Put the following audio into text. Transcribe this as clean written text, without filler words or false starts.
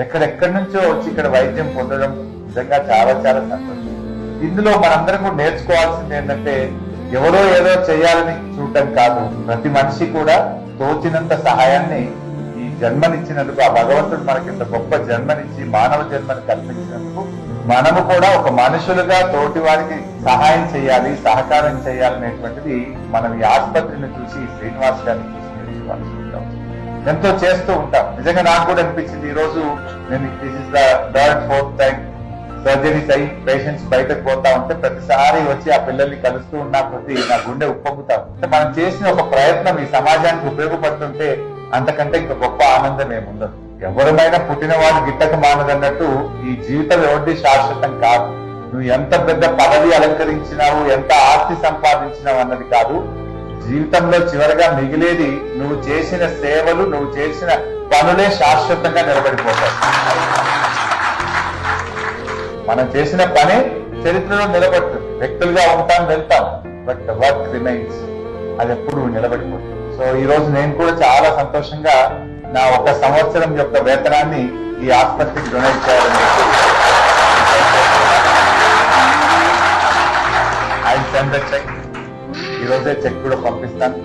ఎక్కడెక్కడి నుంచో వచ్చి ఇక్కడ వైద్యం పొందడం నిజంగా చాలా చాలా సంతోషం. ఇందులో మనందరం కూడా నేర్చుకోవాల్సింది ఏంటంటే ఎవరో ఏదో చేయాలని చూడటం కాదు, ప్రతి మనిషి కూడా తోచినంత సహాయాన్ని ఈ జన్మనిచ్చినందుకు, ఆ భగవంతుడు మనకి ఇంత గొప్ప జన్మనిచ్చి మానవ జన్మని కల్పించినందుకు మనము కూడా ఒక మనుషులుగా తోటి వారికి సహాయం చేయాలి, సహకారం చేయాలనేటువంటిది మనం ఈ ఆసుపత్రిని చూసి శ్రీనివాస్ గారిని చూసి నేర్చుకోవాల్సి ఉంటాం. ఎంతో చేస్తూ ఉంటాం. నిజంగా నాకు కూడా అనిపించింది ఈ రోజు నేను this is the third fourth time surgeries అయ్యి పేషెంట్స్ బయటకు పోతా ఉంటే ప్రతిసారి వచ్చి ఆ పిల్లల్ని కలుస్తూ ఉన్నా కొద్దీ నా గుండె ఉప్పొంగుతాం. అంటే మనం చేసిన ఒక ప్రయత్నం ఈ సమాజానికి ఉపయోగపడుతుంటే అంతకంటే ఇంకా గొప్ప ఆనందం ఏముండదు. ఎవరిమైనా పుట్టినవాడు గిట్టక మానదన్నట్టు ఈ జీవితం ఎవరిది శాశ్వతం కాదు. నువ్వు ఎంత పెద్ద పదవి అలంకరించినావు, ఎంత ఆస్తి సంపాదించినావు అన్నది కాదు. జీవితంలో చివరిగా మిగిలేది నువ్వు చేసిన సేవలు, నువ్వు చేసిన పనులే శాశ్వతంగా నిలబడిపోతాయి. మనం చేసిన పని చరిత్రలో నిలబడుతుంది. వ్యక్తులుగా ఉంటాం, వెళ్తాం, బట్ ద వర్క్ రిమైన్స్. అది ఎప్పుడు నిలబడిపోతుంది. సో ఈ రోజు నేను కూడా చాలా సంతోషంగా నా 1 సంవత్సరం యొక్క వేతనాన్ని ఈ ఆసుపత్రికి డొనేట్ చేయాలని ఐ సెండ్ ద చెక్. ఈ రోజే చెక్ కూడా పంపిస్తాను.